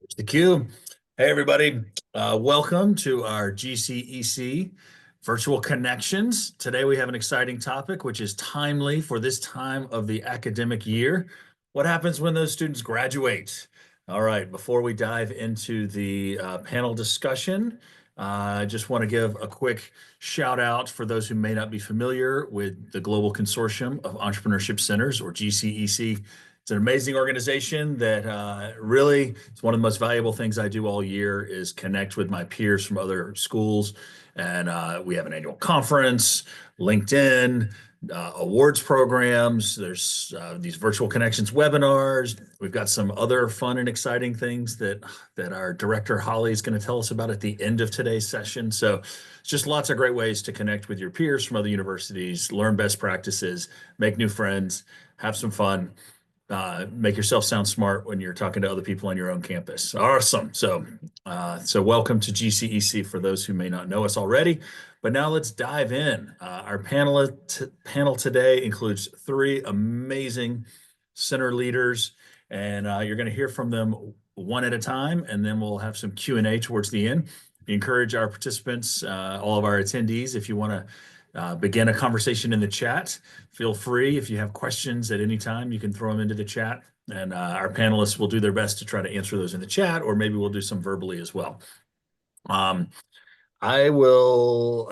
It's the cue. Hey, everybody. Welcome to our GCEC Virtual Connections. Today we have an exciting topic, which is timely for this time of the academic year. What happens when those students graduate? All right, before we dive into the panel discussion, I just want to give a quick shout out for those who may not be familiar with the Global Consortium of Entrepreneurship Centers, or GCEC. It's an amazing organization that really, it's one of the most valuable things I do all year is connect with my peers from other schools. And we have an annual conference, LinkedIn, awards programs. There's these virtual connections webinars. We've got some other fun and exciting things that our director Holly is going to tell us about at the end of today's session. So it's just lots of great ways to connect with your peers from other universities, learn best practices, make new friends, have some fun. Make yourself sound smart when you're talking to other people on your own campus. Awesome. So welcome to GCEC for those who may not know us already. But now let's dive in. Our panel today includes three amazing center leaders, and you're going to hear from them one at a time, and then we'll have some Q&A towards the end. We encourage our participants, all of our attendees, if you want to begin a conversation in the chat. Feel free. If you have questions at any time, you can throw them into the chat, and our panelists will do their best to try to answer those in the chat, or maybe we'll do some verbally as well. I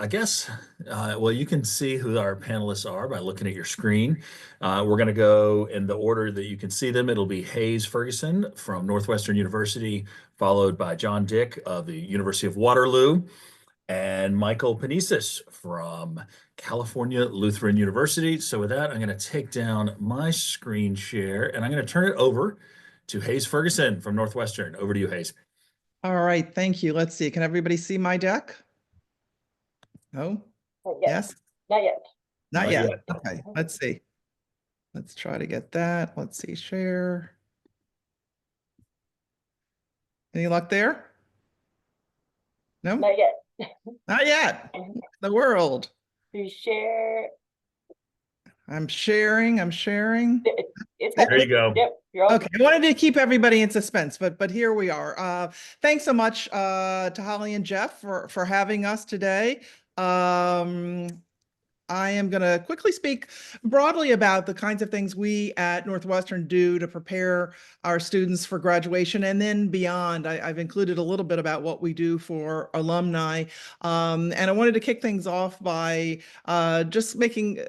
guess, well, you can see who our panelists are by looking at your screen. We're going to go in the order that you can see them. It'll be Hayes Ferguson from Northwestern University, followed by John Dick of the University of Waterloo, and Michael Panesis from California Lutheran University. So with that, I'm going to take down my screen share and I'm going to turn it over to Hayes Ferguson from Northwestern. Over to you, Hayes. All right, thank you. Let's see. Can everybody see my deck? No? Yes? Not yet. Not yet. Okay, let's see. Let's try to get that. Let's see, share. Any luck there? No? Not yet. Not yet. The world. You share. I'm sharing. There you go. Yep. You're Okay, I wanted to keep everybody in suspense, but here we are. Thanks so much to Holly and Jeff for having us today. I am going to quickly speak broadly about the kinds of things we at Northwestern do to prepare our students for graduation and then beyond. I've included a little bit about what we do for alumni. And I wanted to kick things off by just explaining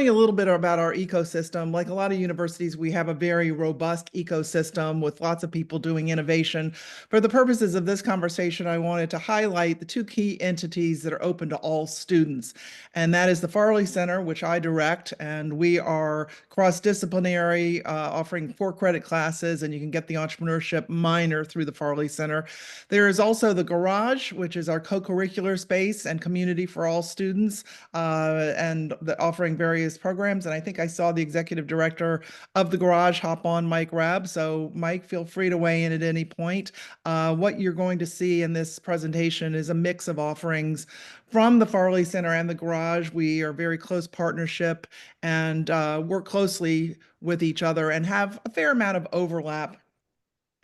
a little bit about our ecosystem. Like a lot of universities, we have a very robust ecosystem with lots of people doing innovation. For the purposes of this conversation, I wanted to highlight the two key entities that are open to all students. And that is the Farley Center, which I direct, and we are cross-disciplinary, offering 4 credit classes, and you can get the entrepreneurship minor through the Farley Center. There is also the Garage, which is our co-curricular space and community for all students, and offering various programs. And I think I saw the executive director of the Garage hop on, Mike Rabb. So Mike, feel free to weigh in at any point. What you're going to see in this presentation is a mix of offerings from the Farley Center and the Garage. We are very close partnership and work closely with each other and have a fair amount of overlap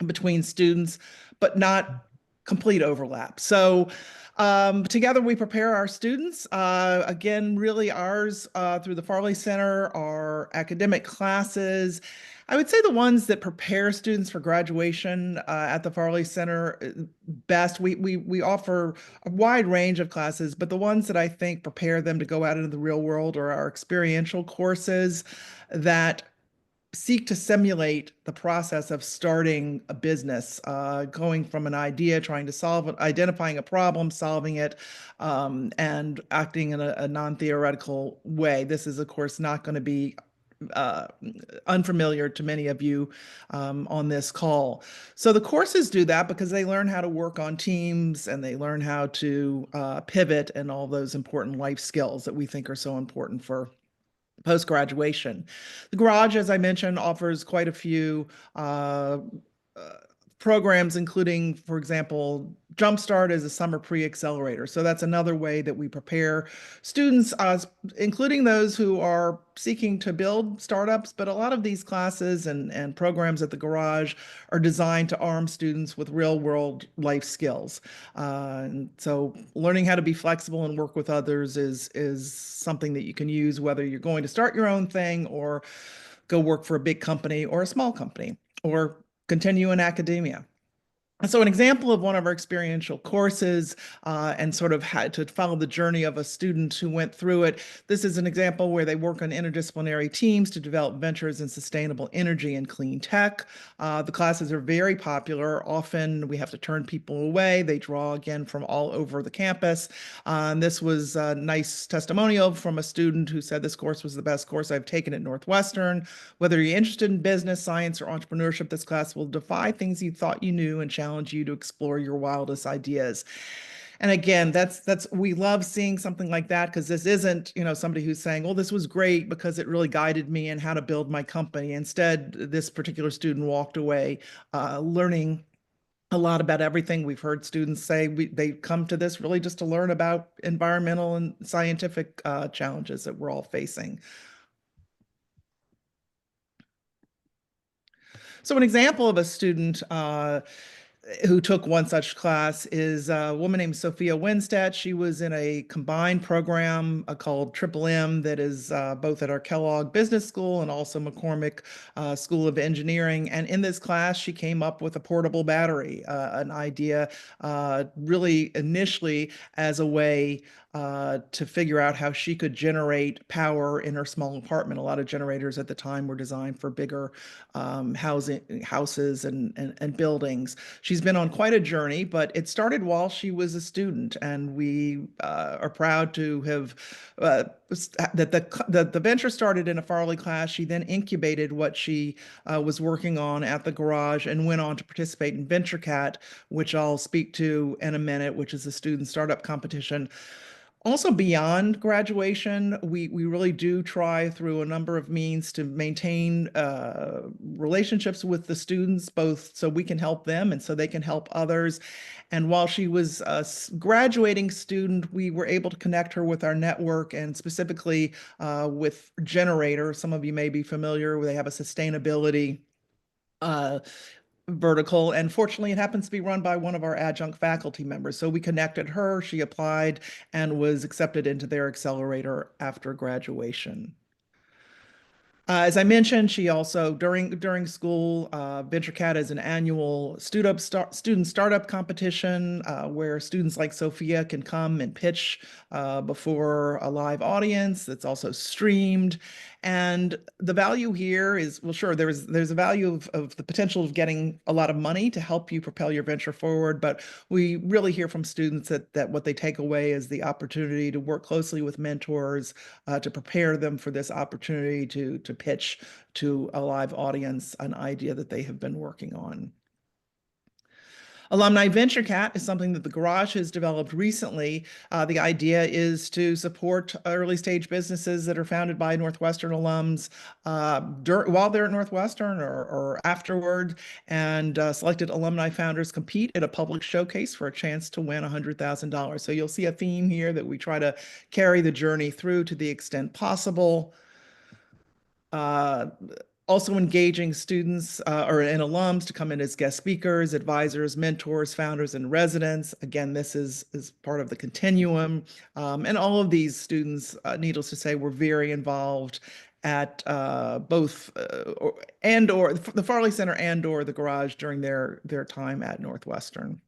between students, but not complete overlap. So together we prepare our students. Again, really ours through the Farley Center are academic classes. I would say the ones that prepare students for graduation at the Farley Center best. We offer a wide range of classes, but the ones that I think prepare them to go out into the real world are our experiential courses that seek to simulate the process of starting a business, going from an idea, trying to solve it, identifying a problem, solving it, and acting in a non-theoretical way. This is, of course, not going to be unfamiliar to many of you on this call. So the courses do that because they learn how to work on teams and they learn how to pivot and all those important life skills that we think are so important for post-graduation. The Garage, as I mentioned, offers quite a few programs, including, for example, Jumpstart is a summer pre-accelerator. So that's another way that we prepare students, including those who are seeking to build startups. But a lot of these classes and programs at the garage are designed to arm students with real-world life skills. And so learning how to be flexible and work with others is something that you can use whether you're going to start your own thing or go work for a big company or a small company or continue in academia. So an example of one of our experiential courses and sort of had to follow the journey of a student who went through it. This is an example where they work on interdisciplinary teams to develop ventures in sustainable energy and clean tech. The classes are very popular. Often we have to turn people away. They draw again from all over the campus. And this was a nice testimonial from a student who said this course was the best course I've taken at Northwestern. Whether you're interested in business, science, or entrepreneurship, this class will defy things you thought you knew and challenge you to explore your wildest ideas. And again, that's we love seeing something like that because this isn't, somebody who's saying, well, this was great because it really guided me in how to build my company. Instead, this particular student walked away learning a lot about everything. We've heard students say they come to this really just to learn about environmental and scientific challenges that we're all facing. So an example of a student who took one such class is a woman named Sophia Winstead. She was in a combined program called Triple M that is both at our Kellogg Business School and also McCormick School of Engineering. And in this class, she came up with a portable battery, an idea really initially as a way to figure out how she could generate power in her small apartment. A lot of generators at the time were designed for bigger houses and buildings. She's been on quite a journey, but it started while she was a student, and we are proud to have that the venture started in a Farley class. She then incubated what she was working on at the garage and went on to participate in VentureCat, which I'll speak to in a minute, which is a student startup competition. Also, beyond graduation, we really do try through a number of means to maintain relationships with the students, both so we can help them and so they can help others. And while she was a graduating student, we were able to connect her with our network and specifically with Generator. Some of you may be familiar, they have a sustainability vertical, and fortunately it happens to be run by one of our adjunct faculty members. So we connected her, she applied and was accepted into their accelerator after graduation. As I mentioned, she also during school, VentureCat is an annual student startup competition where students like Sophia can come and pitch before a live audience. It's also streamed, and the value here is, well, sure, there's a value of the potential of getting a lot of money to help you propel your venture forward, but we really hear from students that what they take away is the opportunity to work closely with mentors to prepare them for this opportunity to pitch to a live audience an idea that they have been working on. Alumni VentureCat is something that the Garage has developed recently. The idea is to support early stage businesses that are founded by Northwestern alums while they're at Northwestern or afterward. And selected alumni founders compete at a public showcase for a chance to win $100,000. So you'll see a theme here that we try to carry the journey through to the extent possible. Also engaging students and alums to come in as guest speakers, advisors, mentors, founders, and residents. Again, this is part of the continuum. And all of these students, needless to say, were very involved at both or the Farley Center and or the Garage during their time at Northwestern.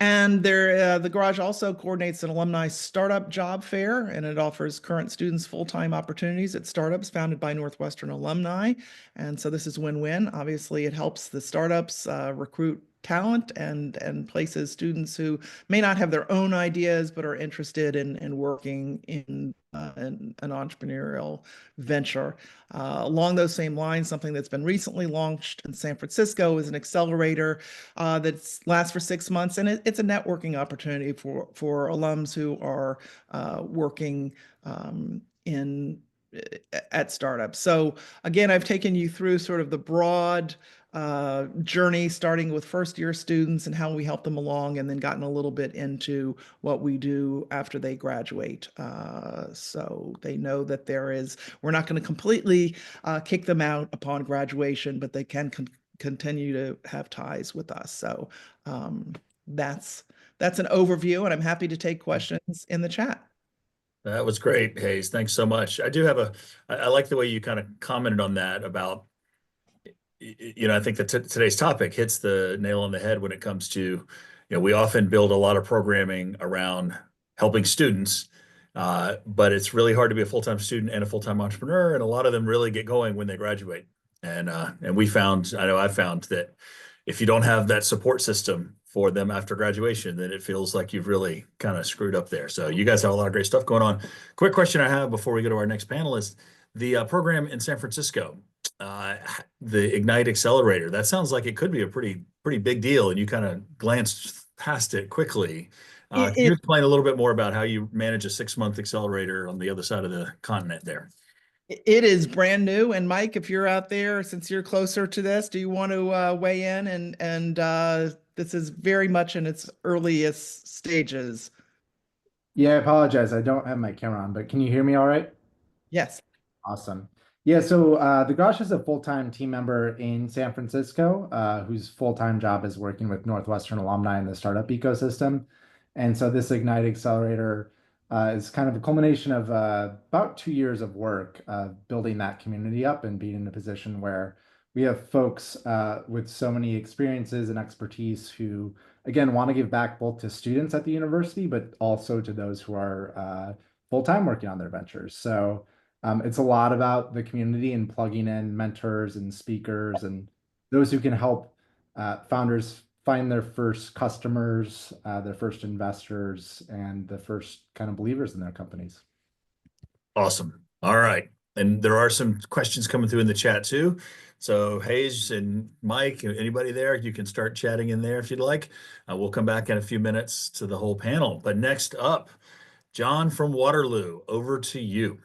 And the Garage also coordinates an alumni startup job fair, and it offers current students full-time opportunities at startups founded by Northwestern alumni. And so this is win-win. Obviously, it helps the startups recruit talent and places students who may not have their own ideas but are interested in working in an entrepreneurial venture. Along those same lines, something that's been recently launched in San Francisco is an accelerator that lasts for 6 months, and it's a networking opportunity for alums who are working at startups. So again, I've taken you through sort of the broad journey, starting with first year students and how we help them along, and then gotten a little bit into what we do after they graduate. So they know that we're not going to completely kick them out upon graduation, but they can continue to have ties with us. So um, that's an overview, and I'm happy to take questions in the chat. That was great, Hayes. Thanks so much. I like the way you kind of commented on that about, I think that today's topic hits the nail on the head when it comes to, we often build a lot of programming around helping students, but it's really hard to be a full-time student and a full-time entrepreneur, and a lot of them really get going when they graduate. And I know I've found that if you don't have that support system for them after graduation, then it feels like you've really kind of screwed up there. So you guys have a lot of great stuff going on. Quick question I have before we go to our next panelist: the program in San Francisco, uh, the Ignite Accelerator. That sounds like it could be a pretty big deal, and you kind of glanced past it quickly. Can you It, explain a little bit more about how you manage a 6-month accelerator on the other side of the continent there? it is brand new. And Mike, if you're out there, since you're closer to this, do you want to weigh in? And this is very much in its earliest stages. Yeah, I apologize. I don't have my camera on, but can you hear me all right? Yes. Awesome. Yeah, so the Grosh is a full-time team member in San Francisco, whose full-time job is working with Northwestern alumni in the startup ecosystem. And so this Ignite Accelerator is kind of a culmination of about 2 years of work building that community up and being in a position where we have folks with so many experiences and expertise who, again, want to give back both to students at the university, but also to those who are full-time working on their ventures. So it's a lot about the community and plugging in mentors and speakers and those who can help founders find their first customers, their first investors, and the first kind of believers in their companies. Awesome. All right. And there are some questions coming through in the chat too. So Hayes and Mike, anybody there, you can start chatting in there if you'd like. We'll come back in a few minutes to the whole panel. But next up, John from Waterloo, over to you.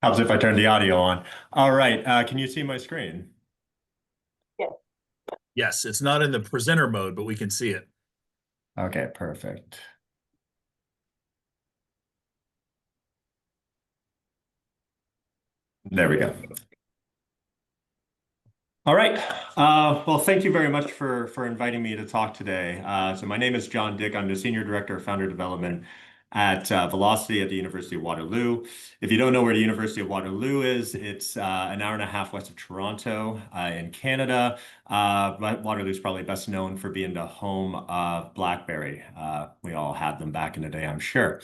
How's if I turn the audio on? All right, can you see my screen? Yes, it's not in the presenter mode, but we can see it. Okay, perfect. There we go. All right. Well, thank you very much for inviting me to talk today. So my name is John Dick. I'm the Senior Director of Founder Development at Velocity at the University of Waterloo. If you don't know where the University of Waterloo is, it's an hour and a half west of Toronto in Canada. Waterloo is probably best known for being the home of BlackBerry. We all had them back in the day, I'm sure.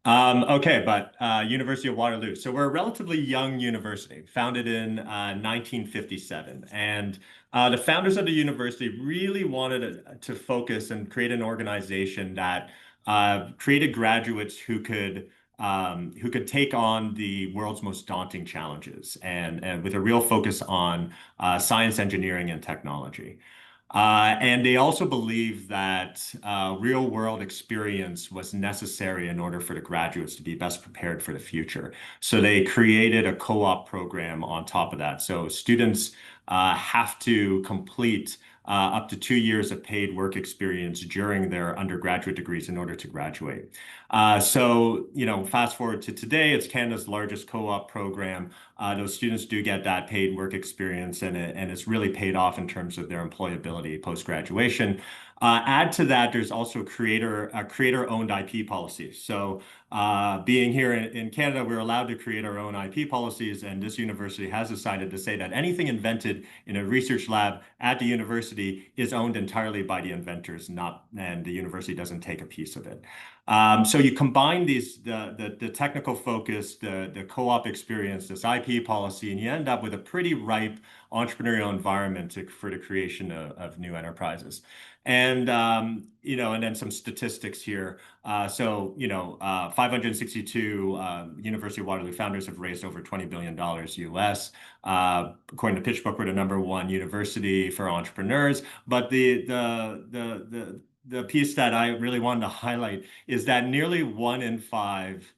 Okay, but University of Waterloo. So we're a relatively young university, founded in 1957. And the founders of the university really wanted to focus and create an organization that created graduates who could take on the world's most daunting challenges and with a real focus on science, engineering, and technology. And they also believe that real world experience was necessary in order for the graduates to be best prepared for the future. So they created a co-op program on top of that. So students have to complete up to 2 years of paid work experience during their undergraduate degrees in order to graduate. So, fast forward to today, it's Canada's largest co-op program. Those students do get that paid work experience, and it's really paid off in terms of their employability post-graduation. Add to that, there's also creator-owned IP policies. So being here in Canada, we're allowed to create our own IP policies, and this university has decided to say that anything invented in a research lab at the university is owned entirely by the inventors, and the university doesn't take a piece of it. So you combine the technical focus, the co-op experience, this IP policy, and you end up with a pretty ripe entrepreneurial environment for the creation of new enterprises. And and then some statistics here. 562 University of Waterloo founders have raised over $20 billion US. According to PitchBook, we're the #1 university for entrepreneurs. But the piece that I really wanted to highlight is that nearly 1 in 5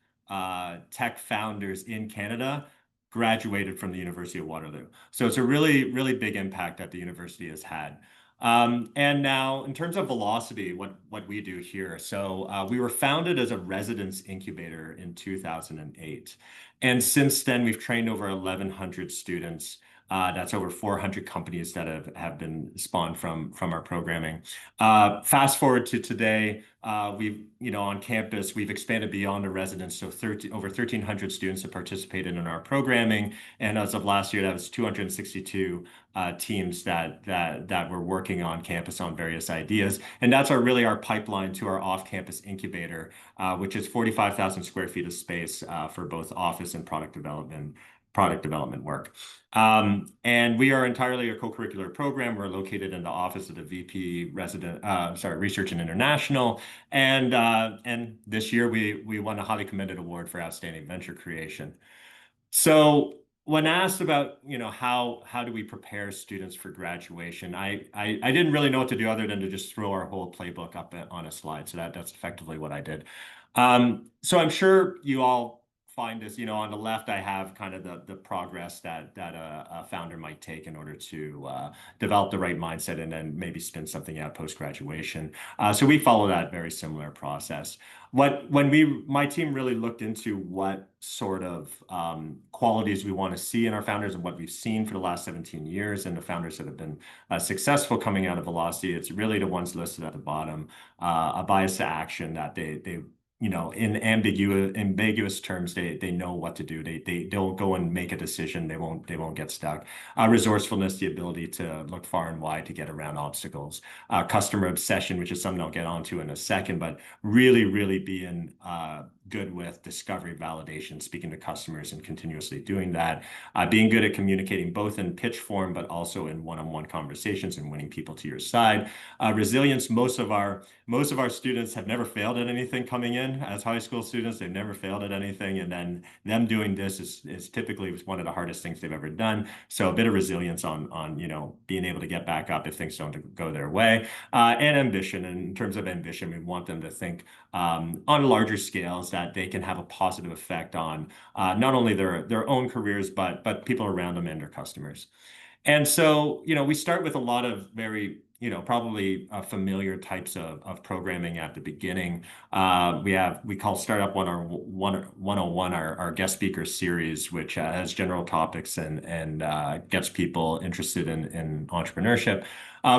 tech founders in Canada graduated from the University of Waterloo. So it's a really, really big impact that the university has had. And now, in terms of Velocity, what we do here, so we were founded as a residence incubator in 2008. And since then, we've trained over 1,100 students. That's over 400 companies that have been spawned from our programming. Fast forward to today, on campus, we've expanded beyond the residents. So over 1,300 students have participated in our programming. And as of last year, that was 262 teams that were working on campus on various ideas. And that's really our pipeline to our off-campus incubator, which is 45,000 square feet of space for both office and product development work. And we are entirely a co-curricular program. We're located in the office of the VP Research and International. And this year we won a highly commended award for outstanding venture creation. So when asked about, how do we prepare students for graduation, I didn't really know what to do other than to just throw our whole playbook up on a slide. So that's effectively what I did. So I'm sure you all find this, on the left, I have kind of the progress that a founder might take in order to develop the right mindset and then maybe spin something out post-graduation. So we follow that very similar process. When my team really looked into what sort of qualities we want to see in our founders and what we've seen for the last 17 years and the founders that have been successful coming out of Velocity, it's really the ones listed at the bottom, a bias to action that they in ambiguous terms, they know what to do. They don't go and make a decision. They won't get stuck. Resourcefulness, the ability to look far and wide to get around obstacles. Customer obsession, which is something I'll get onto in a second, but really being good with discovery, validation, speaking to customers and continuously doing that. Being good at communicating both in pitch form, but also in one-on-one conversations and winning people to your side. Resilience, most of our students have never failed at anything coming in as high school students. They've never failed at anything. And then them doing this is typically one of the hardest things they've ever done. So a bit of resilience on being able to get back up if things don't go their way. And ambition. And in terms of ambition, we want them to think on larger scales that they can have a positive effect on not only their own careers, but people around them and their customers. And so, we start with a lot of very, probably familiar types of programming at the beginning. We call Startup 101 our guest speaker series, which has general topics and gets people interested in entrepreneurship.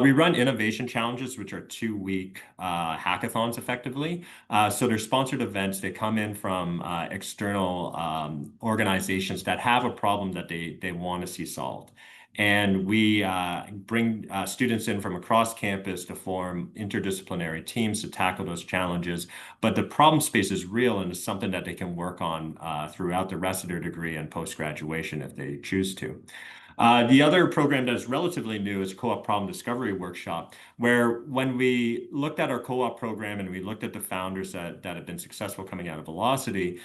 We run innovation challenges, which are 2-week hackathons effectively. So they're sponsored events. They come in from external organizations that have a problem that they want to see solved. And we bring students in from across campus to form interdisciplinary teams to tackle those challenges. But the problem space is real and is something that they can work on throughout the rest of their degree and post-graduation if they choose to. The other program that is relatively new is Co-op Problem Discovery Workshop, where when we looked at our co-op program and we looked at the founders that have been successful coming out of Velocity,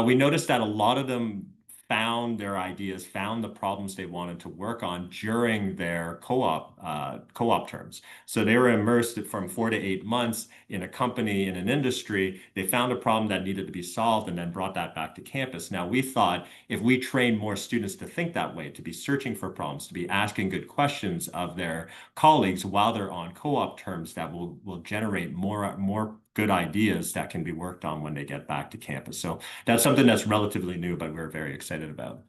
we noticed that a lot of them found their ideas, found the problems they wanted to work on during their co-op terms. So they were immersed from 4 to 8 months in a company, in an industry. They found a problem that needed to be solved and then brought that back to campus. Now, we thought if we train more students to think that way, to be searching for problems, to be asking good questions of their colleagues while they're on co-op terms, that will generate more good ideas that can be worked on when they get back to campus. So that's something that's relatively new, but we're very excited about.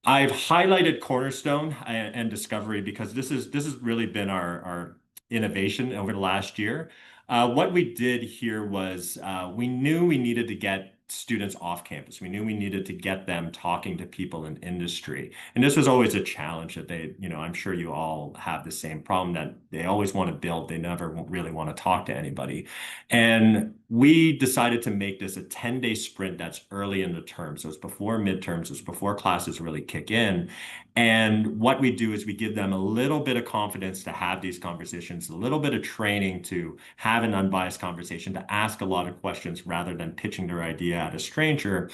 I've highlighted Cornerstone and Discovery because this has really been our innovation over the last year. What we did here was we knew we needed to get students off campus. We knew we needed to get them talking to people in industry. And this was always a challenge that they, I'm sure you all have the same problem, that they always want to build, they never really want to talk to anybody. And we decided to make this a 10-day sprint that's early in the term. So it's before midterms, it's before classes really kick in. And what we do is we give them a little bit of confidence to have these conversations, a little bit of training to have an unbiased conversation, to ask a lot of questions rather than pitching their idea at a stranger.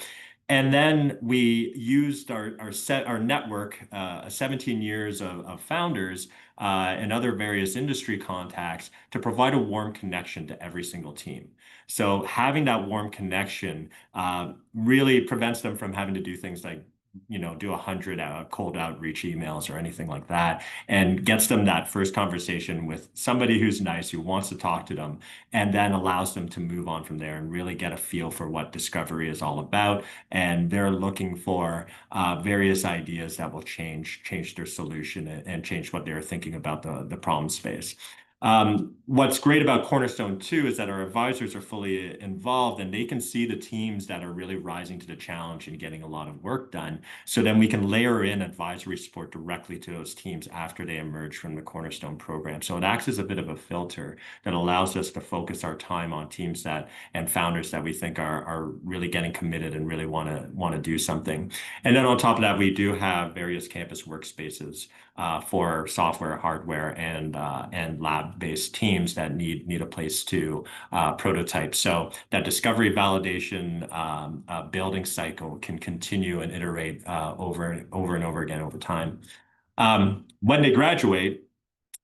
And then we used our network, 17 years of founders and other various industry contacts to provide a warm connection to every single team. So having that warm connection really prevents them from having to do things like do 100 cold outreach emails or anything like that, and gets them that first conversation with somebody who's nice, who wants to talk to them, and then allows them to move on from there and really get a feel for what discovery is all about. And they're looking for various ideas that will change their solution and change what they're thinking about the problem space. What's great about Cornerstone too is that our advisors are fully involved, and they can see the teams that are really rising to the challenge and getting a lot of work done. So then we can layer in advisory support directly to those teams after they emerge from the Cornerstone program. So it acts as a bit of a filter that allows us to focus our time on teams and founders that we think are really getting committed and really want to do something. And then on top of that, we do have various campus workspaces for software, hardware, and lab-based teams that need a place to prototype. So that discovery, validation, building cycle can continue and iterate over and over again over time. When they graduate,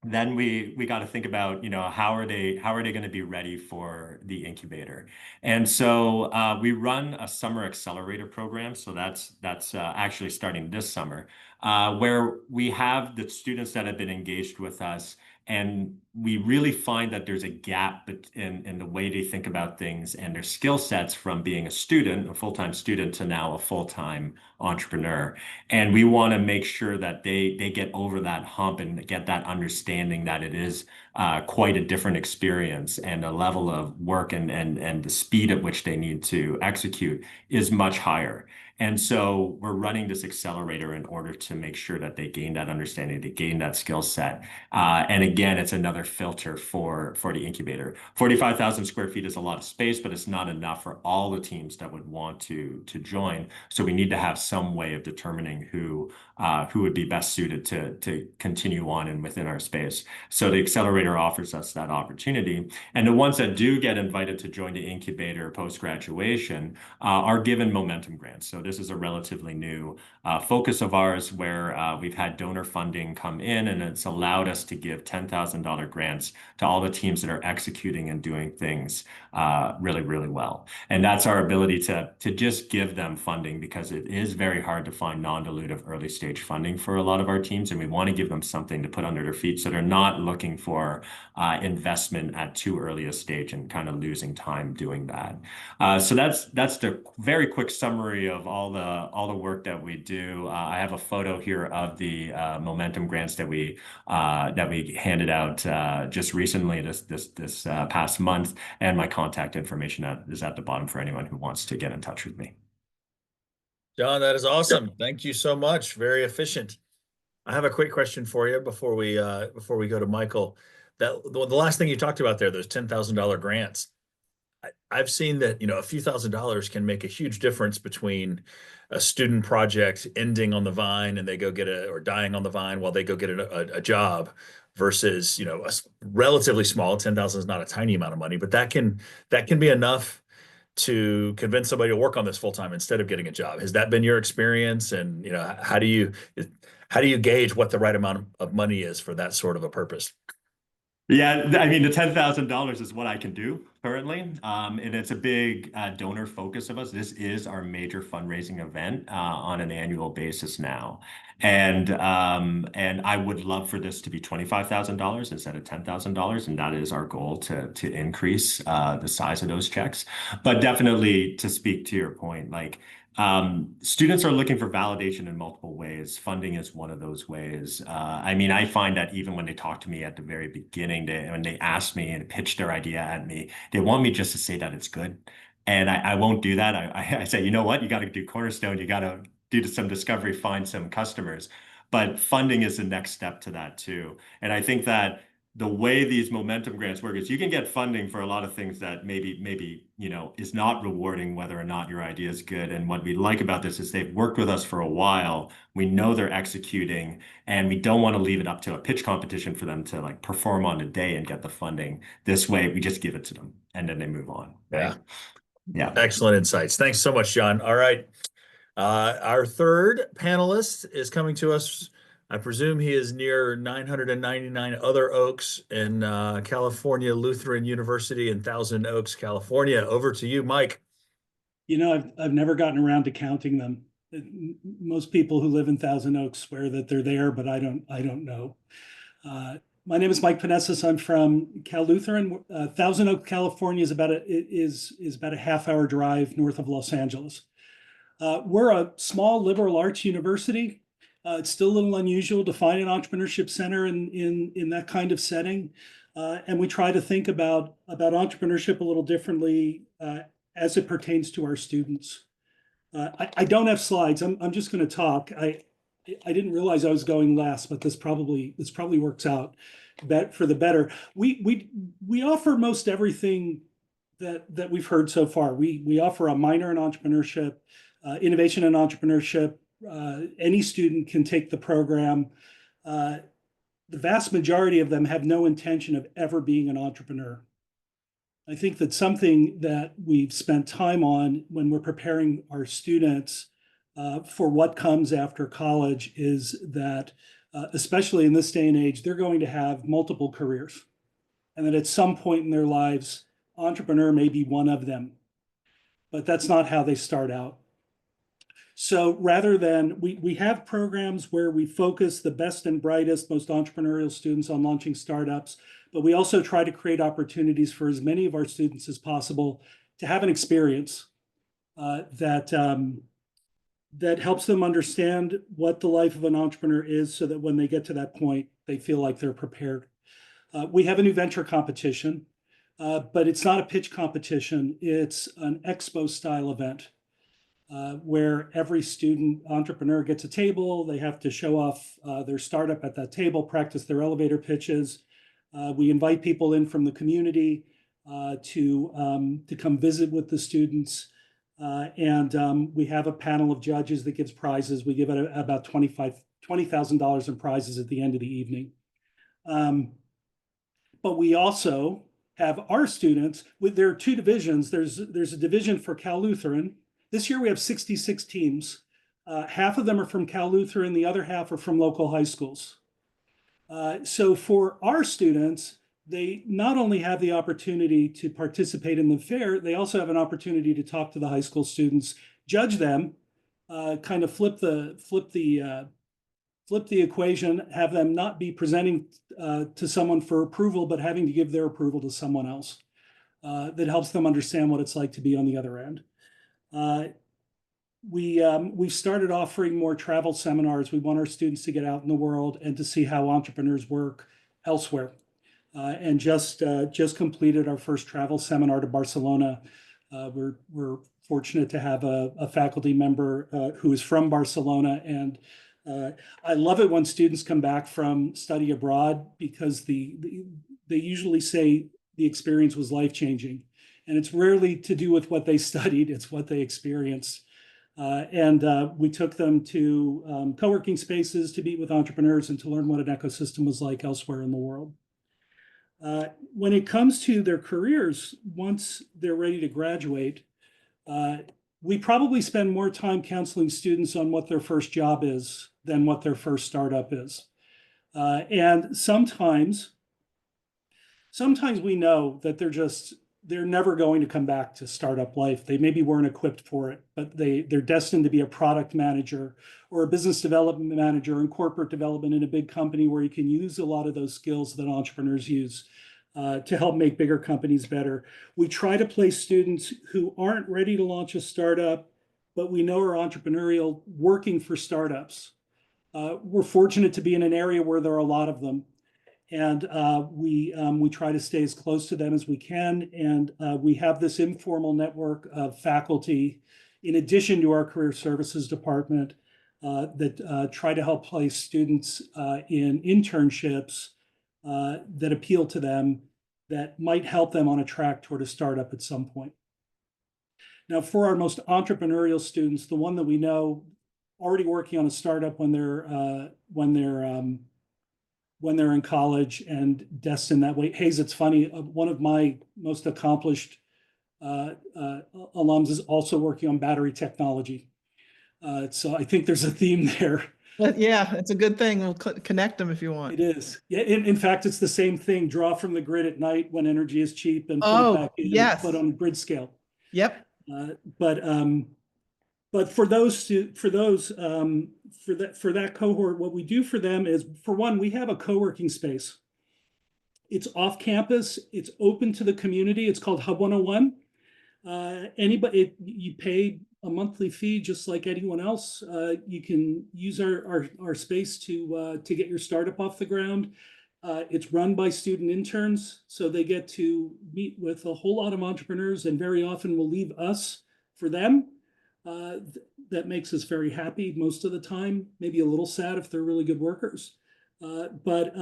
then we got to think about, how are they going to be ready for the incubator? And so we run a summer accelerator program. So that's actually starting this summer, where we have the students that have been engaged with us, and we really find that there's a gap in the way they think about things and their skill sets from being a student, a full-time student, to now a full-time entrepreneur. And we want to make sure that they get over that hump and get that understanding that it is quite a different experience, and the level of work and the speed at which they need to execute is much higher. And so we're running this accelerator in order to make sure that they gain that understanding, they gain that skill set. And again, it's another filter for the incubator. 45,000 square feet is a lot of space, but it's not enough for all the teams that would want to join. So we need to have some way of determining who would be best suited to continue on and within our space. So the accelerator offers us that opportunity. And the ones that do get invited to join the incubator post-graduation are given momentum grants. So this is a relatively new focus of ours, where we've had donor funding come in, and it's allowed us to give $10,000 grants to all the teams that are executing and doing things really, really well. And that's our ability to just give them funding, because it is very hard to find non-dilutive early stage funding for a lot of our teams. And we want to give them something to put under their feet, so they're not looking for investment at too early a stage and kind of losing time doing that. So that's the very quick summary of all the work that we do. I have a photo here of the momentum grants that we handed out just recently, this past month, and my contact information is at the bottom for anyone who wants to get in touch with me. John, that is awesome. Thank you so much. Very efficient. I have a quick question for you before we go to Michael. The last thing you talked about there, those $10,000 grants. I've seen that, a few $1,000s can make a huge difference between a student project ending on the vine and they go get or dying on the vine while they go get a job, versus, a relatively small, 10,000 is not a tiny amount of money, but that can be enough to convince somebody to work on this full time instead of getting a job. Has that been your experience? And, how do you gauge what the right amount of money is for that sort of a purpose? Yeah, I mean, the $10,000 is what I can do currently. And it's a big donor focus of us. This is our major fundraising event on an annual basis now. And I would love for this to be $25,000 instead of $10,000. And that is our goal, to increase the size of those checks. But definitely, to speak to your point, students are looking for validation in multiple ways. Funding is one of those ways. I find that even when they talk to me at the very beginning, when they ask me and pitch their idea at me, they want me just to say that it's good. And I won't do that. I say, you know what? You got to do Cornerstone. You got to do some discovery, find some customers. But funding is the next step to that too. And I think that the way these momentum grants work is you can get funding for a lot of things that maybe is not rewarding whether or not your idea is good. And what we like about this is they've worked with us for a while. We know they're executing, and we don't want to leave it up to a pitch competition for them to like perform on a day and get the funding. This way, we just give it to them and then they move on. Right? Yeah. Excellent insights. Thanks so much, John. All right. Our third panelist is coming to us. I presume he is near 999 Other Oaks in California Lutheran University in Thousand Oaks, California. Over to you, Mike. I've never gotten around to counting them. Most people who live in Thousand Oaks swear that they're there, but I don't know. My name is Mike Panessis. I'm from Cal Lutheran. Thousand Oaks, California is about a half-hour drive north of Los Angeles. We're a small liberal arts university. It's still a little unusual to find an entrepreneurship center in that kind of setting. And we try to think about entrepreneurship a little differently as it pertains to our students. I don't have slides. I'm just going to talk. I didn't realize I was going last, but this probably works out for the better. We offer most everything that we've heard so far. We offer a minor in entrepreneurship, innovation in entrepreneurship. Any student can take the program. The vast majority of them have no intention of ever being an entrepreneur. I think that something that we've spent time on when we're preparing our students for what comes after college is that, especially in this day and age, they're going to have multiple careers. And that at some point in their lives, entrepreneur may be one of them. But that's not how they start out. So rather than, we have programs where we focus the best and brightest, most entrepreneurial students on launching startups, but we also try to create opportunities for as many of our students as possible to have an experience that helps them understand what the life of an entrepreneur is so that when they get to that point, they feel like they're prepared. We have a new venture competition, but it's not a pitch competition. It's an expo style event. Where every student entrepreneur gets a table. They have to show off their startup at that table, practice their elevator pitches. We invite people in from the community to come visit with the students. And we have a panel of judges that gives prizes. We give it about $20,000 in prizes at the end of the evening. But we also have our students, there are two divisions. There's a division for Cal Lutheran. This year we have 66 teams. Half of them are from Cal Lutheran, the other half are from local high schools. So for our students, they not only have the opportunity to participate in the fair, they also have an opportunity to talk to the high school students, judge them, kind of flip the equation, have them not be presenting to someone for approval, but having to give their approval to someone else. That helps them understand what it's like to be on the other end. We started offering more travel seminars. We want our students to get out in the world and to see how entrepreneurs work elsewhere. And just completed our first travel seminar to Barcelona. We're fortunate to have a faculty member who is from Barcelona, and I love it when students come back from study abroad because they usually say the experience was life-changing. And it's rarely to do with what they studied, it's what they experienced. And we took them to co-working spaces to meet with entrepreneurs and to learn what an ecosystem was like elsewhere in the world. When it comes to their careers, once they're ready to graduate, we probably spend more time counseling students on what their first job is than what their first startup is. And sometimes we know that they're never going to come back to startup life. They maybe weren't equipped for it, but they're destined to be a product manager or a business development manager in corporate development in a big company where you can use a lot of those skills that entrepreneurs use to help make bigger companies better. We try to place students who aren't ready to launch a startup, but we know are entrepreneurial working for startups. We're fortunate to be in an area where there are a lot of them. And we try to stay as close to them as we can. And we have this informal network of faculty, in addition to our career services department, that try to help place students in internships that appeal to them, that might help them on a track toward a startup at some point. Now, for our most entrepreneurial students, the one that we know already working on a startup when they're in college and destined that way. Hayes, it's funny, one of my most accomplished alums is also working on battery technology. So I think there's a theme there. But yeah, it's a good thing. We'll connect them if you want. It is. Yeah, in fact, it's the same thing. Draw from the grid at night when energy is cheap and put it back in and put on grid scale. Yep. But for that cohort, what we do for them is, for one, we have a co-working space. It's off campus. It's open to the community. It's called Hub 101. You pay a monthly fee just like anyone else. You can use our space to get your startup off the ground. It's run by student interns, so they get to meet with a whole lot of entrepreneurs, and very often will leave us for them. That makes us very happy most of the time, maybe a little sad if they're really good workers. But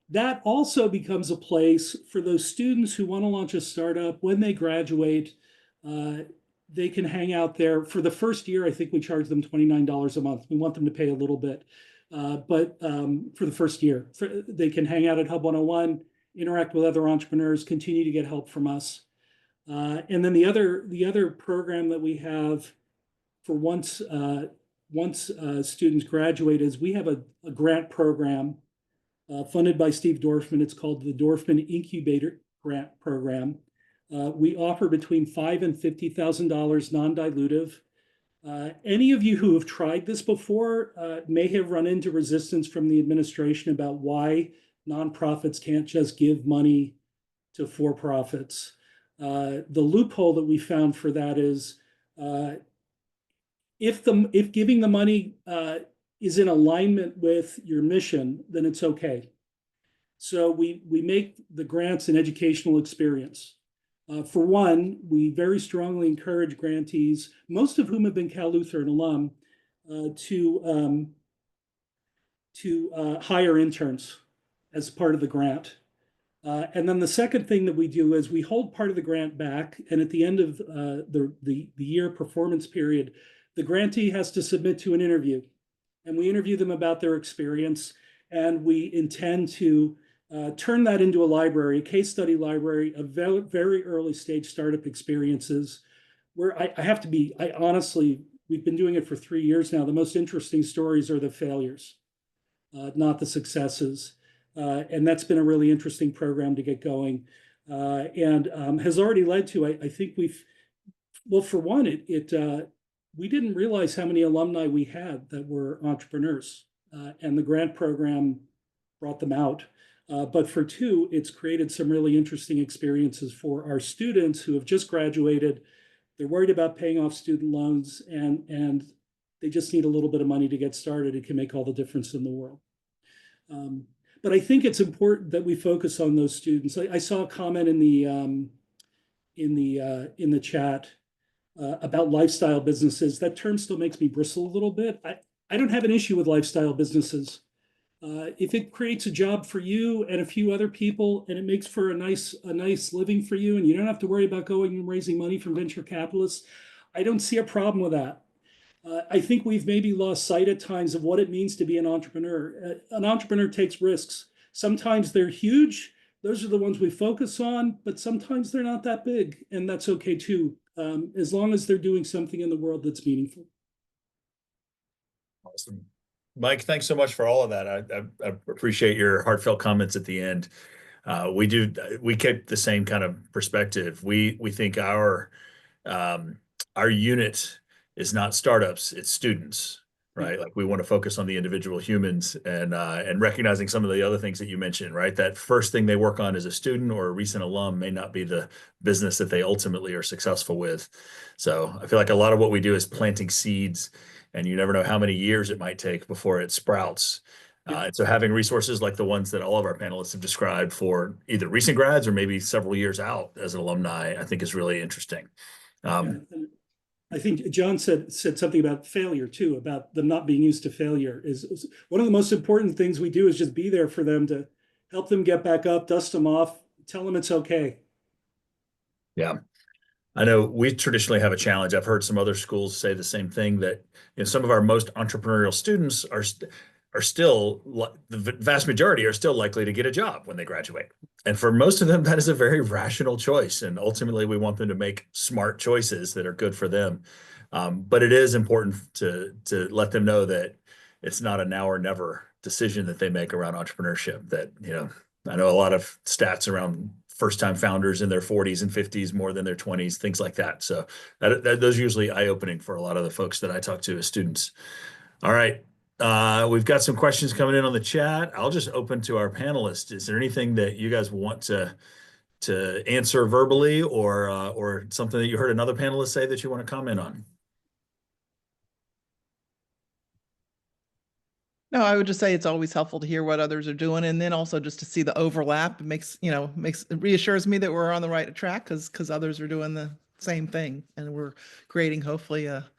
that also becomes a place for those students who want to launch a startup. When they graduate, they can hang out there. For the first year, I think we charge them $29 a month. We want them to pay a little bit. But for the first year, they can hang out at Hub 101, interact with other entrepreneurs, continue to get help from us. And then the other program that we have for once students graduate is we have a grant program funded by Steve Dorfman. It's called the Dorfman Incubator Grant Program. We offer between $5,000 and $50,000 non-dilutive. Any of you who have tried this before may have run into resistance from the administration about why nonprofits can't just give money to for-profits. The loophole that we found for that is if giving the money is in alignment with your mission, then it's okay. So we make the grants an educational experience. For one, we very strongly encourage grantees, most of whom have been Cal Lutheran alum, to hire interns as part of the grant. And then the second thing that we do is we hold part of the grant back, and at the end of the year performance period, the grantee has to submit to an interview, and we interview them about their experience, and we intend to turn that into a library, a case study library of very early stage startup experiences, where I honestly, we've been doing it for 3 years now. The most interesting stories are the failures, not the successes. And that's been a really interesting program to get going, and has already led to, I think for one, we didn't realize how many alumni we had that were entrepreneurs, and the grant program brought them out. But for two, it's created some really interesting experiences for our students who have just graduated. They're worried about paying off student loans, and they just need a little bit of money to get started. It can make all the difference in the world. But I think it's important that we focus on those students. I saw a comment in the chat about lifestyle businesses. That term still makes me bristle a little bit. I don't have an issue with lifestyle businesses. If it creates a job for you and a few other people, and it makes for a nice living for you, and you don't have to worry about going and raising money from venture capitalists, I don't see a problem with that. I think we've maybe lost sight at times of what it means to be an entrepreneur. An entrepreneur takes risks. Sometimes they're huge. Those are the ones we focus on, but sometimes they're not that big, and that's okay too, as long as they're doing something in the world that's meaningful. Awesome. Mike, thanks so much for all of that. I appreciate your heartfelt comments at the end. We keep the same kind of perspective. We think our unit is not startups, it's students, right? Like, we want to focus on the individual humans, and recognizing some of the other things that you mentioned, right? That first thing they work on as a student or a recent alum may not be the business that they ultimately are successful with. So I feel like a lot of what we do is planting seeds, and you never know how many years it might take before it sprouts. And so having resources like the ones that all of our panelists have described for either recent grads or maybe several years out as an alumni, I think is really interesting. I think John said something about failure too, about them not being used to failure. Is one of the most important things we do is just be there for them to help them get back up, dust them off, tell them it's okay. Yeah. I know we traditionally have a challenge. I've heard some other schools say the same thing, that some of our most entrepreneurial students are still, the vast majority are still likely to get a job when they graduate. And for most of them, that is a very rational choice. And ultimately, we want them to make smart choices that are good for them. But it is important to let them know that it's not a now or never decision that they make around entrepreneurship. That, I know a lot of stats around first-time founders in their 40s and 50s more than their 20s, things like that. So those are usually eye-opening for a lot of the folks that I talk to as students. All right. We've got some questions coming in on the chat. I'll just open to our panelists. Is there anything that you guys want to answer verbally, or something that you heard another panelist say that you want to comment on? No, I would just say it's always helpful to hear what others are doing, and then also just to see the overlap. It reassures me that we're on the right track because others are doing the same thing, and we're creating hopefully a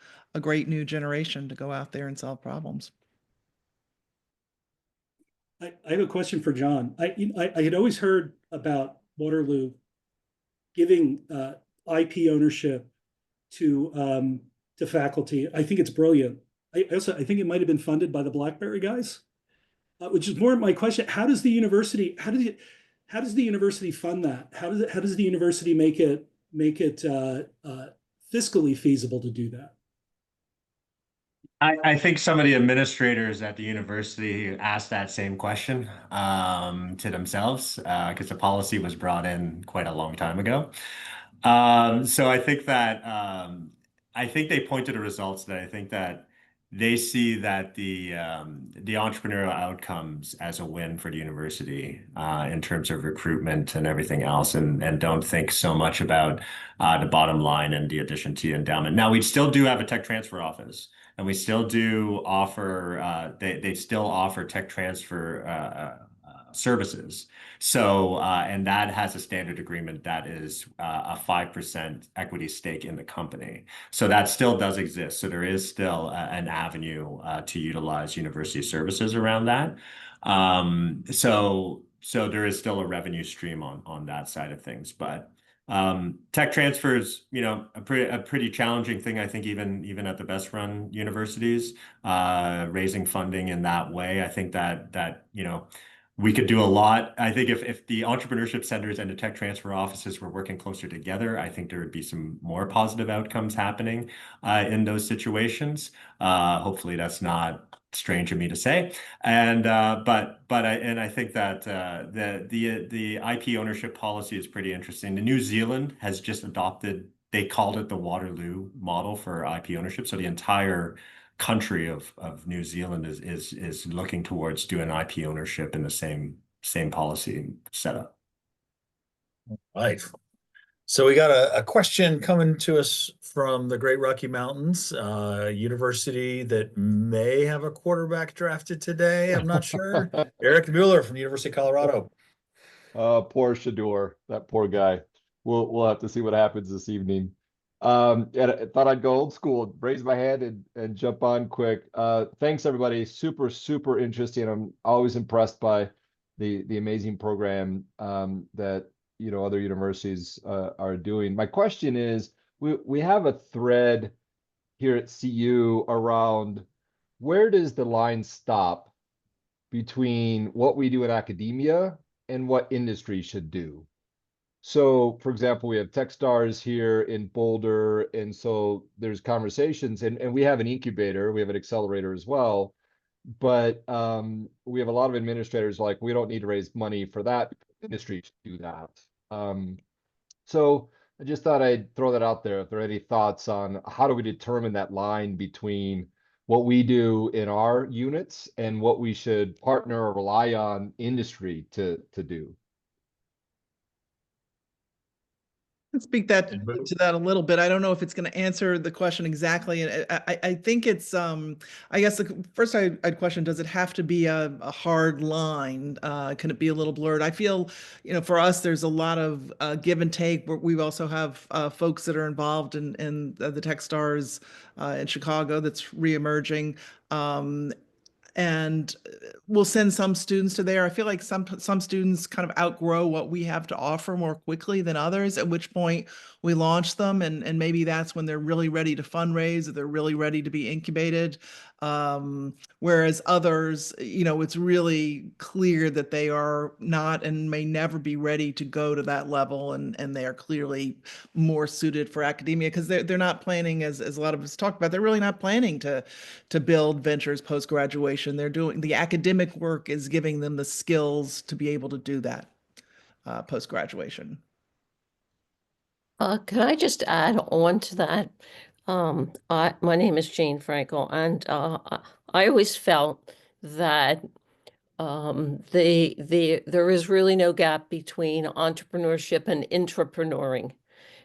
great new generation to go out there and solve problems. I have a question for John. I had always heard about Waterloo giving IP ownership to faculty. I think it's brilliant. I think it might have been funded by the BlackBerry guys, which is more my question. How does the university fund that? How does the university make it fiscally feasible to do that? I think some of the administrators at the university asked that same question to themselves because the policy was brought in quite a long time ago. So I think that I think they point to the results that I think that they see that the entrepreneurial outcomes as a win for the university in terms of recruitment and everything else, and don't think so much about the bottom line and the addition to the endowment. Now, we still do have a tech transfer office, and we still do offer they still offer tech transfer services. So, and that has a standard agreement that is a 5% equity stake in the company. So that still does exist. So there is still an avenue to utilize university services around that. So there is still a revenue stream on that side of things. But tech transfers, a pretty challenging thing, I think, even at the best run universities, raising funding in that way. I think that we could do a lot. I think if the entrepreneurship centers and the tech transfer offices were working closer together, I think there would be some more positive outcomes happening in those situations. Hopefully, that's not strange of me to say. And I think that the IP ownership policy is pretty interesting. The New Zealand has just adopted. They called it the Waterloo model for IP ownership. So the entire country of New Zealand is looking towards doing IP ownership in the same policy setup. Right. So we got a question coming to us from the Great Rocky Mountains, university that may have a quarterback drafted today. I'm not sure. Eric Mueller from the University of Colorado. Poor Shador, that poor guy. We'll have to see what happens this evening. And I thought I'd go old school, raise my hand and jump on quick. Thanks everybody. Super interesting. I'm always impressed by the amazing program that other universities are doing. My question is, we have a thread here at CU around where does the line stop between what we do in academia and what industry should do? So, for example, we have Techstars here in Boulder, and so there's conversations, and we have an incubator, we have an accelerator as well, but we have a lot of administrators like, we don't need to raise money for that, industry should do that. So I just thought I'd throw that out there. If there are any thoughts on how do we determine that line between what we do in our units and what we should partner or rely on industry to do? Can speak that And Boo? to that a little bit. I don't know if it's going to answer the question exactly. And I think it's I guess the first I'd question, does it have to be a hard line? Can it be a little blurred? I feel, for us, there's a lot of give and take. We also have folks that are involved in the Techstars in Chicago that's reemerging. And we'll send some students to there. I feel like some students kind of outgrow what we have to offer more quickly than others, at which point we launch them, and maybe that's when they're really ready to fundraise, or they're really ready to be incubated. Whereas others, it's really clear that they are not and may never be ready to go to that level, and they are clearly more suited for academia because they're not planning, as a lot of us talked about, they're really not planning to build ventures post graduation. They're doing the academic work is giving them the skills to be able to do that post graduation. Can I just add on to that? My name is Jane Frankel, and I always felt that there is really no gap between entrepreneurship and intrapreneuring.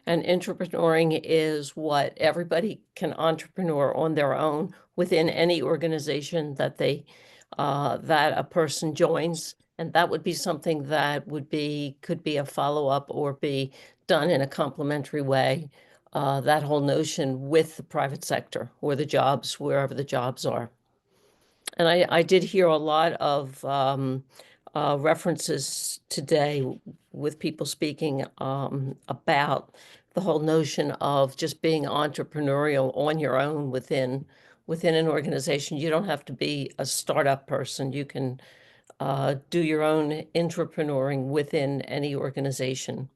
And intrapreneuring is what everybody can entrepreneur on their own within any organization that that a person joins. And that would be something that could be a follow-up or be done in a complementary way. That whole notion with the private sector or the jobs, wherever the jobs are. And I did hear a lot of references today with people speaking about the whole notion of just being entrepreneurial on your own within an organization. You don't have to be a startup person. You can do your own intrapreneuring within any organization.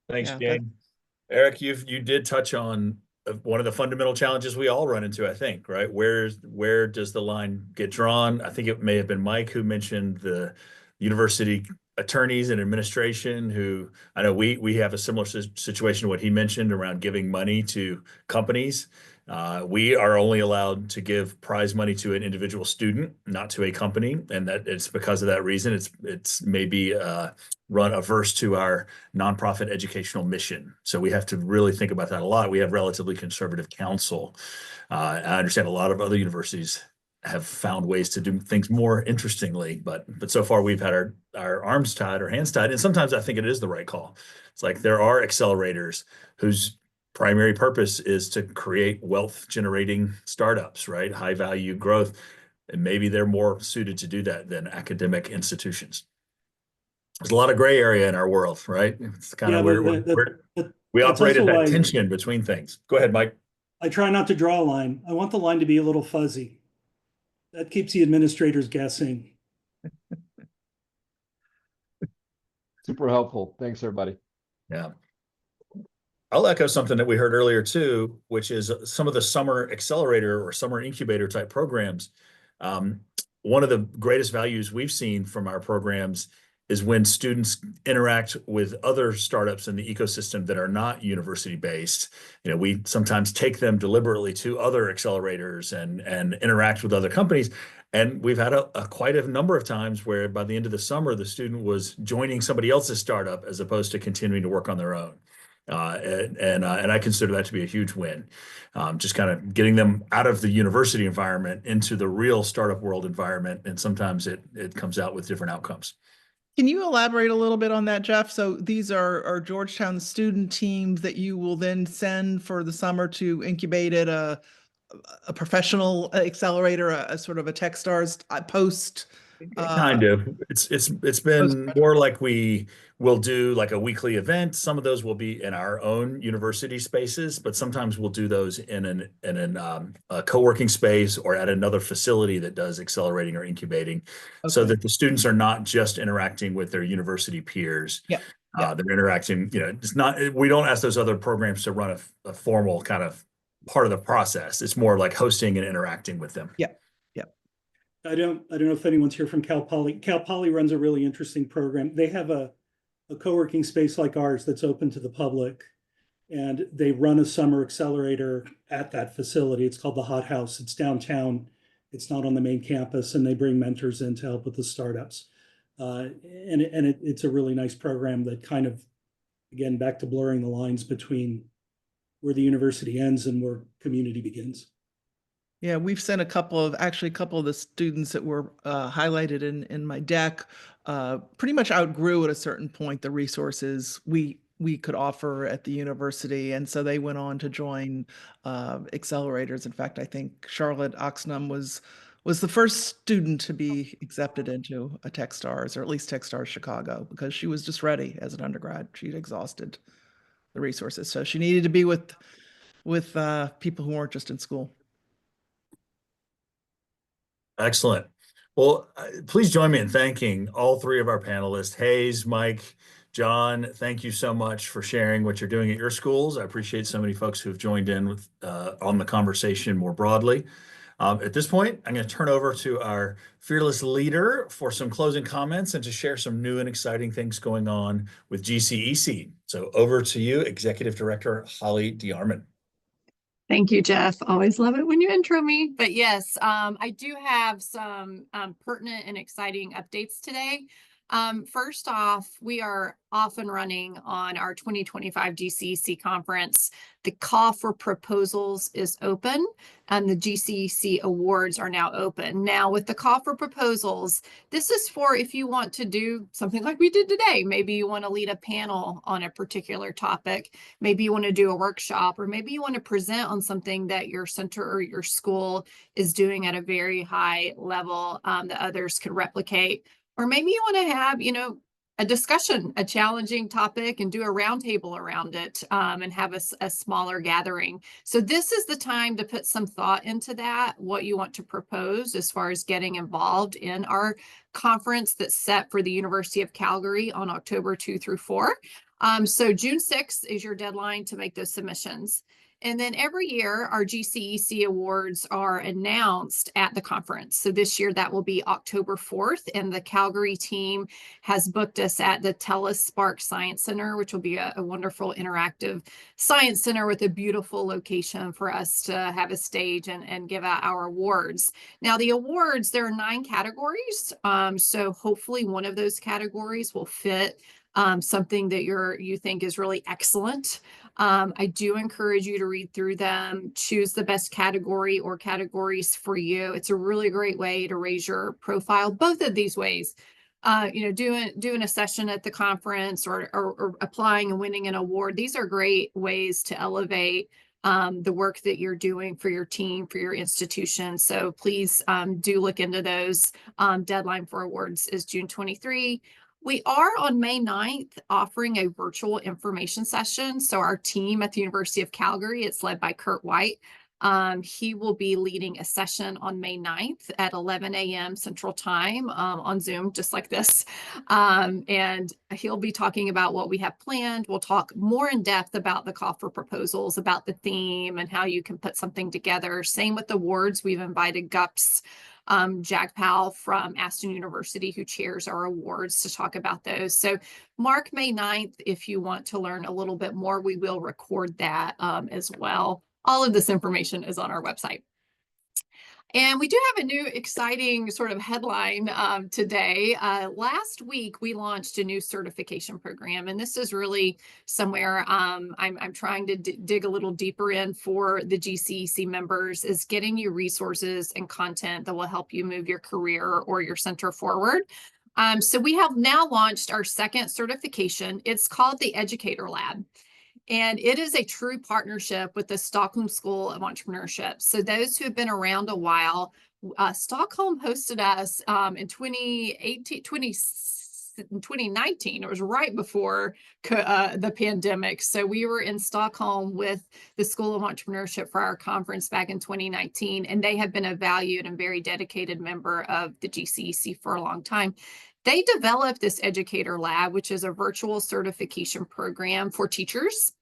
Thanks, Yeah, Jane. Eric, you did touch on one of the fundamental challenges we all run into, I think, right? Where does the line get drawn? I think it may have been Mike who mentioned the university attorneys and administration, who I know we have a similar situation to what he mentioned around giving money to companies. We are only allowed to give prize money to an individual student, not to a company, and that it's because of that reason. It's maybe run averse to our nonprofit educational mission. So we have to really think about that a lot. We have relatively conservative counsel. I understand a lot of other universities have found ways to do things more interestingly, but so far we've had our arms tied or hands tied. And sometimes I think it is the right call. It's like there are accelerators whose primary purpose is to create wealth generating startups, right? High value growth. And maybe they're more suited to do that than academic institutions. There's a lot of gray area in our world, right? It's kind of we operate at that tension between things. Go ahead, Mike. I try not to draw a line. I want the line to be a little fuzzy. That keeps the administrators guessing. Super helpful. Thanks, everybody. Yeah. I'll echo something that we heard earlier too, which is some of the summer accelerator or summer incubator type programs. One of the greatest values we've seen from our programs is when students interact with other startups in the ecosystem that are not university based. We sometimes take them deliberately to other accelerators and interact with other companies. And we've had quite a number of times where by the end of the summer, the student was joining somebody else's startup as opposed to continuing to work on their own. And I consider that to be a huge win. Just kind of getting them out of the university environment into the real startup world environment. And sometimes it comes out with different outcomes. Can you elaborate a little bit on that, Jeff? So these are Georgetown student teams that you will then send for the summer to incubate at a professional accelerator, a sort of a Techstars post. Kind of. It's been more like we will do like a weekly event. Some of those will be in our own university spaces, but sometimes we'll do those in a co-working space or at another facility that does accelerating or incubating, so that the students are not just interacting with their university peers. Yeah. They're interacting. It's not. We don't ask those other programs to run a formal kind of part of the process. It's more like hosting and interacting with them. Yeah. I don't know if anyone's here from Cal Poly. Cal Poly runs a really interesting program. They have a co-working space like ours that's open to the public, and they run a summer accelerator at that facility. It's called the Hot House. It's downtown. It's not on the main campus, and they bring mentors in to help with the startups. And it's a really nice program that kind of again, back to blurring the lines between where the university ends and where community begins. Yeah, we've sent a couple of the students that were highlighted in my deck pretty much outgrew at a certain point the resources we could offer at the university, and so they went on to join accelerators. In fact, I think Charlotte Oxnam was the first student to be accepted into a Techstars, or at least Techstars Chicago, because she was just ready as an undergrad. She'd exhausted the resources, so she needed to be with people who weren't just in school. Excellent. Well, please join me in thanking all three of our panelists, Hayes, Mike, John. Thank you so much for sharing what you're doing at your schools. I appreciate so many folks who have joined in with on the conversation more broadly. At this point, I'm going to turn over to our fearless leader for some closing comments and to share some new and exciting things going on with GCEC. So over to you, Executive Director Holly DeArmond. Thank you, Jeff. Always love it when you intro me. But yes, I do have some pertinent and exciting updates today. First off, we are off and running on our 2025 GCEC conference. The call for proposals is open, and the GCEC awards are now open. Now, with the call for proposals, this is for if you want to do something like we did today. Maybe you want to lead a panel on a particular topic. Maybe you want to do a workshop, or maybe you want to present on something that your center or your school is doing at a very high level that others could replicate. Or maybe you want to have, a discussion, a challenging topic, and do a roundtable around it and have a smaller gathering. So this is the time to put some thought into that, what you want to propose as far as getting involved in our conference that's set for the University of Calgary on October 2 through 4. So June 6th is your deadline to make those submissions. And then every year, our GCEC awards are announced at the conference. So this year, that will be October 4th. And the Calgary team has booked us at the TELUS Spark Science Center, which will be a wonderful interactive science center with a beautiful location for us to have a stage and give out our awards. Now, the awards, there are 9 categories. So hopefully one of those categories will fit something that you think is really excellent. I do encourage you to read through them, choose the best category or categories for you. It's a really great way to raise your profile, both of these ways. Doing a session at the conference or applying and winning an award. These are great ways to elevate the work that you're doing for your team, for your institution. So please do look into those. Deadline for awards is June 23. We are on May 9th offering a virtual information session. So our team at the University of Calgary, it's led by Kurt White. He will be leading a session on May 9th at 11 a.m. Central Time on Zoom, just like this. And he'll be talking about what we have planned. We'll talk more in depth about the call for proposals, about the theme and how you can put something together. Same with awards. We've invited GUPS Jagpal from Aston University, who chairs our awards, to talk about those. So mark May 9th if you want to learn a little bit more. We will record that as well. All of this information is on our website. And we do have a new exciting sort of headline today. Last week, we launched a new certification program, and this is really somewhere I'm trying to dig a little deeper in for the GCEC members, is getting you resources and content that will help you move your career or your center forward. So we have now launched our second certification. It's called the Educator Lab. And it is a true partnership with the Stockholm School of Entrepreneurship. So those who have been around a while, Stockholm hosted us in 2019. It was right before the pandemic. So we were in Stockholm with the School of Entrepreneurship for our conference back in 2019. And they have been a valued and very dedicated member of the GCEC for a long time. They developed this Educator Lab, which is a virtual certification program for teachers.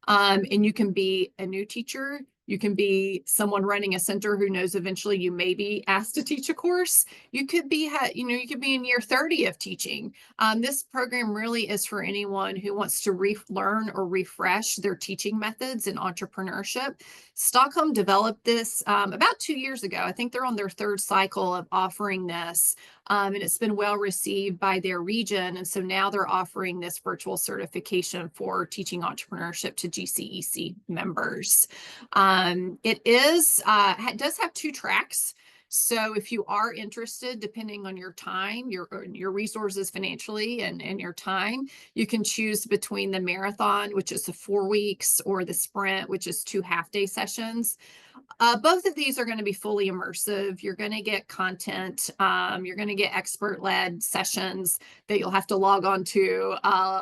And you can be a new teacher. You can be someone running a center who knows eventually you may be asked to teach a course. You could be, you could be in year 30 of teaching. This program really is for anyone who wants to relearn or refresh their teaching methods in entrepreneurship. Stockholm developed this about 2 years ago. I think they're on their 3rd cycle of offering this and it's been well received by their region. And so now they're offering this virtual certification for teaching entrepreneurship to GCEC members. It does have 2 tracks. So if you are interested, depending on your time, your resources financially and your time, you can choose between the marathon, which is the 4 weeks, or the sprint, which is 2 half-day sessions. Both of these are going to be fully immersive. You're going to get content. You're going to get expert-led sessions that you'll have to log on to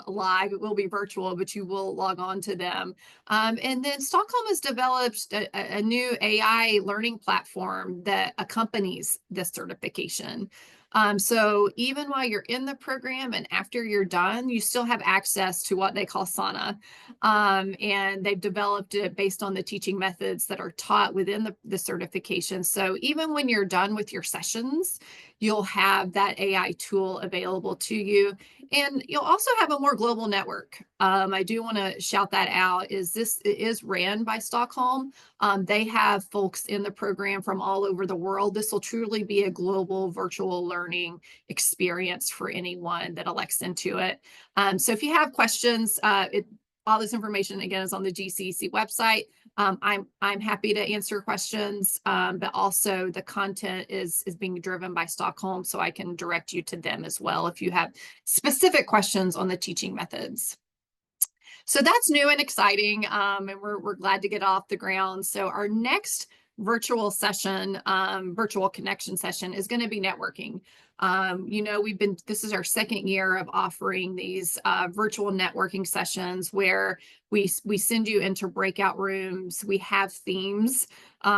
live. It will be virtual, but you will log on to them. And then Stockholm has developed a new AI learning platform that accompanies this certification. So even while you're in the program and after you're done, you still have access to what they call Sana. And they've developed it based on the teaching methods that are taught within the certification. So even when you're done with your sessions, you'll have that AI tool available to you. And you'll also have a more global network. I do want to shout that out. It is ran by Stockholm. They have folks in the program from all over the world. This will truly be a global virtual learning experience for anyone that elects into it. So if you have questions, all this information again is on the GCEC website. I'm happy to answer questions, but also the content is being driven by Stockholm, so I can direct you to them as well if you have specific questions on the teaching methods. So that's new and exciting, and we're glad to get off the ground. So our next virtual session, virtual connection session, is going to be networking. This is our 2nd year of offering these virtual networking sessions where we send you into breakout rooms. We have themes.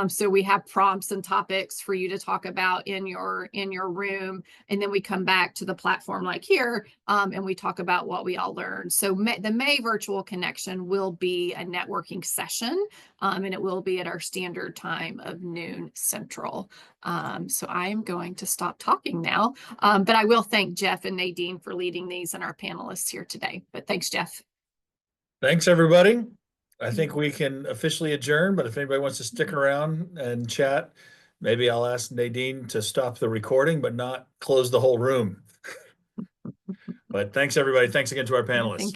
So we have prompts and topics for you to talk about in your room. And then we come back to the platform like here, and we talk about what we all learned. So the May virtual connection will be a networking session, and it will be at our standard time of noon Central. So I am going to stop talking now, but I will thank Jeff and Nadine for leading these and our panelists here today. But thanks, Jeff. Thanks, everybody. I think we can officially adjourn, but if anybody wants to stick around and chat, maybe I'll ask Nadine to stop the recording, but not close the whole room. But thanks, everybody. Thanks again to our panelists.